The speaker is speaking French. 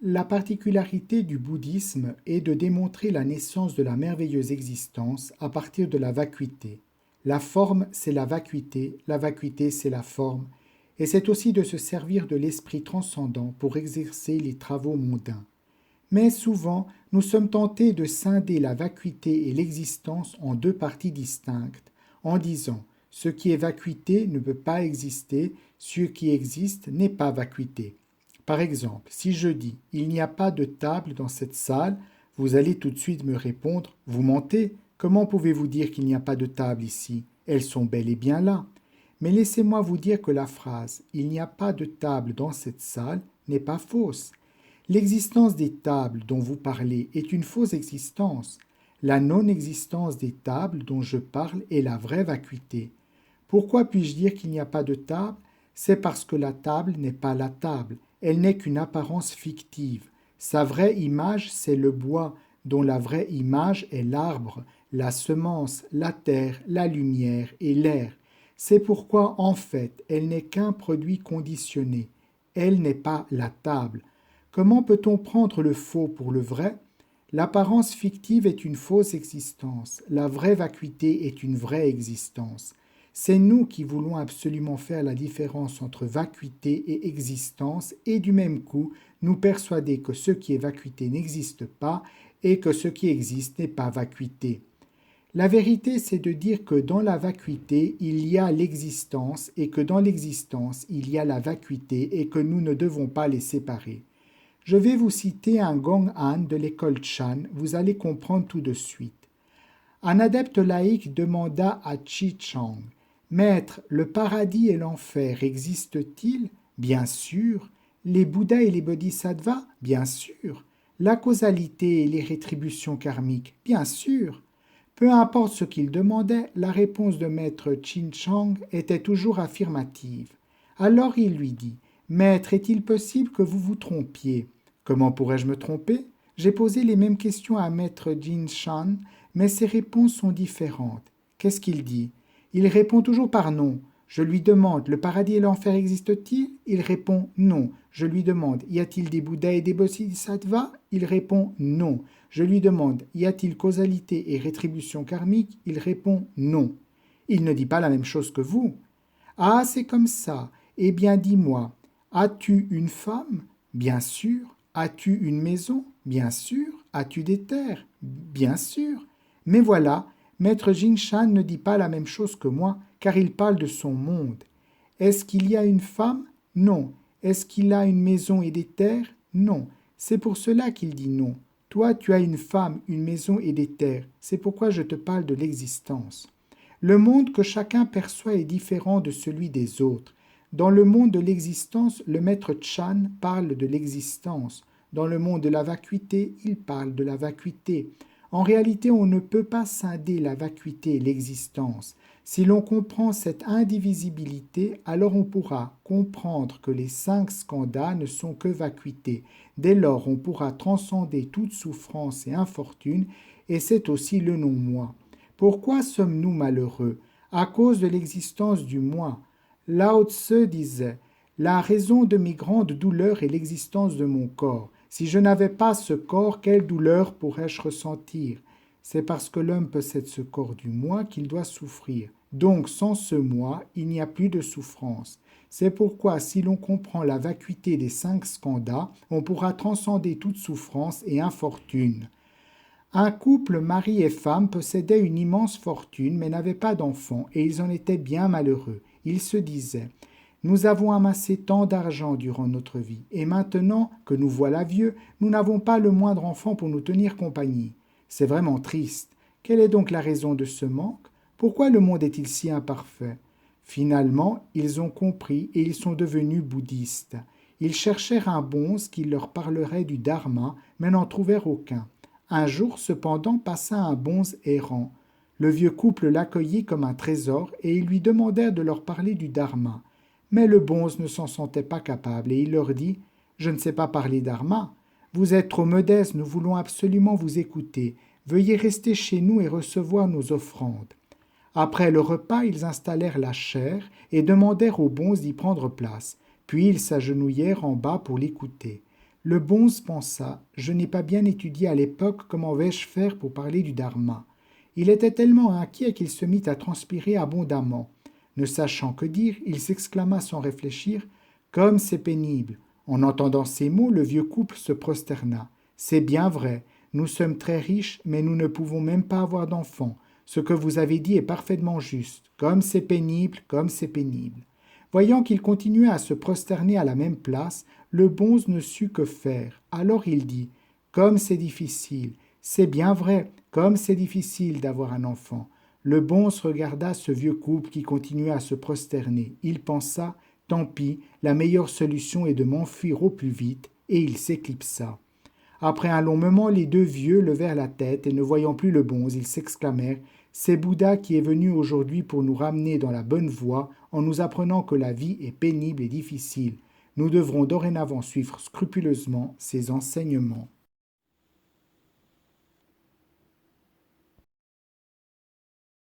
La particularité du bouddhisme est de démontrer la naissance de la merveilleuse existence à partir de la vacuité. La forme, c'est la vacuité c'est la forme, et c'est aussi de se servir de l'esprit transcendant pour exercer les travaux mondains. Mais souvent, nous sommes tentés de scinder la vacuité et l'existence en deux parties distinctes, en disant « ce qui est vacuité ne peut pas exister, ce qui existe n'est pas vacuité ». Par exemple, si je dis « il n'y a pas de table dans cette salle », vous allez tout de suite me répondre « vous mentez, comment pouvez-vous dire qu'il n'y a pas de table ici? Elles sont bel et bien là ». Mais laissez-moi vous dire que la phrase « il n'y a pas de table dans cette salle » n'est pas fausse. L'existence des tables dont vous parlez est une fausse existence. La non-existence des tables dont je parle est la vraie vacuité. Pourquoi puis-je dire qu'il n'y a pas de table? C'est parce que la table n'est pas la table, elle n'est qu'une apparence fictive. Sa vraie image, c'est le bois, dont la vraie image est l'arbre, la semence, la terre, la lumière et l'air. C'est pourquoi, en fait, elle n'est qu'un produit conditionné. Elle n'est pas la table. Comment peut-on prendre le faux pour le vrai? L'apparence fictive est une fausse existence, la vraie vacuité est une vraie existence. C'est nous qui voulons absolument faire la différence entre vacuité et existence et du même coup nous persuader que ce qui est vacuité n'existe pas et que ce qui existe n'est pas vacuité. La vérité, c'est de dire que dans la vacuité, il y a l'existence et que dans l'existence, il y a la vacuité et que nous ne devons pas les séparer. Je vais vous citer un Gong-han de l'école Chan, vous allez comprendre tout de suite. Un adepte laïque demanda à Chi Chang « Maître, le paradis et l'enfer existent-ils » Bien sûr. Les Bouddhas et les Bodhisattvas Bien sûr. La causalité et les rétributions karmiques Bien sûr. Peu importe ce qu'il demandait, la réponse de maître Chi Chang était toujours affirmative. Alors il lui dit « Maître, est-il possible que vous vous trompiez ?» Comment pourrais-je me tromper? J'ai posé les mêmes questions à maître Jin Shan, mais ses réponses sont différentes. Qu'est-ce qu'il dit? Il répond toujours par non. Je lui demande, le paradis et l'enfer existent-ils? Il répond non. Je lui demande, y a-t-il des Bouddhas et des Bodhisattvas? Il répond non. Je lui demande, y a-t-il causalité et rétribution karmique? Il répond non. Il ne dit pas la même chose que vous. Ah, c'est comme ça. Eh bien, dis-moi, as-tu une femme? Bien sûr. As-tu une maison? Bien sûr. As-tu des terres? Bien sûr. Mais voilà, maître Jinshan ne dit pas la même chose que moi, car il parle de son monde. Est-ce qu'il y a une femme? Non. Est-ce qu'il a une maison et des terres? Non. C'est pour cela qu'il dit non. Toi, tu as une femme, une maison et des terres. C'est pourquoi je te parle de l'existence. Le monde que chacun perçoit est différent de celui des autres. Dans le monde de l'existence, le maître Chan parle de l'existence. Dans le monde de la vacuité, il parle de la vacuité. En réalité, on ne peut pas scinder la vacuité et l'existence. Si l'on comprend cette indivisibilité, alors on pourra comprendre que les 5 skandhas ne sont que vacuité. Dès lors, on pourra transcender toute souffrance et infortune, et c'est aussi le non-moi. Pourquoi sommes-nous malheureux? À cause de l'existence du moi. Lao Tse disait « La raison de mes grandes douleurs est l'existence de mon corps. Si je n'avais pas ce corps, quelle douleur pourrais-je ressentir? C'est parce que l'homme possède ce corps du moi qu'il doit souffrir. Donc, sans ce moi, il n'y a plus de souffrance. C'est pourquoi, si l'on comprend la vacuité des 5 skandhas, on pourra transcender toute souffrance et infortune. Un couple, mari et femme, possédait une immense fortune mais n'avait pas d'enfants et ils en étaient bien malheureux. Ils se disaient « Nous avons amassé tant d'argent durant notre vie et maintenant que nous voilà vieux, nous n'avons pas le moindre enfant pour nous tenir compagnie. C'est vraiment triste. Quelle est donc la raison de ce manque? Pourquoi le monde est-il si imparfait ?» Finalement, ils ont compris et ils sont devenus bouddhistes. Ils cherchèrent un bonze qui leur parlerait du dharma mais n'en trouvèrent aucun. Un jour, cependant, passa un bonze errant. Le vieux couple l'accueillit comme un trésor et ils lui demandèrent de leur parler du dharma. Mais le bonze ne s'en sentait pas capable et il leur dit « Je ne sais pas parler dharma. Vous êtes trop modestes, nous voulons absolument vous écouter. Veuillez rester chez nous et recevoir nos offrandes. » Après le repas, ils installèrent la chaire et demandèrent au bonze d'y prendre place. Puis ils s'agenouillèrent en bas pour l'écouter. Le bonze pensa: je n'ai pas bien étudié à l'époque, comment vais-je faire pour parler du dharma? Il était tellement inquiet qu'il se mit à transpirer abondamment. Ne sachant que dire, il s'exclama sans réfléchir: comme c'est pénible! En entendant ces mots, le vieux couple se prosterna. C'est bien vrai, nous sommes très riches, mais nous ne pouvons même pas avoir d'enfants. Ce que vous avez dit est parfaitement juste. Comme c'est pénible, comme c'est pénible. Voyant qu'il continuait à se prosterner à la même place, le bonze ne sut que faire. Alors il dit: comme c'est difficile, c'est bien vrai, comme c'est difficile d'avoir un enfant. Le bonze regarda ce vieux couple qui continuait à se prosterner. Il pensa: tant pis, la meilleure solution est de m'enfuir au plus vite, et il s'éclipsa. Après un long moment, les deux vieux levèrent la tête et ne voyant plus le bonze, ils s'exclamèrent: c'est Bouddha qui est venu aujourd'hui pour nous ramener dans la bonne voie en nous apprenant que la vie est pénible et difficile. Nous devrons dorénavant suivre scrupuleusement ses enseignements.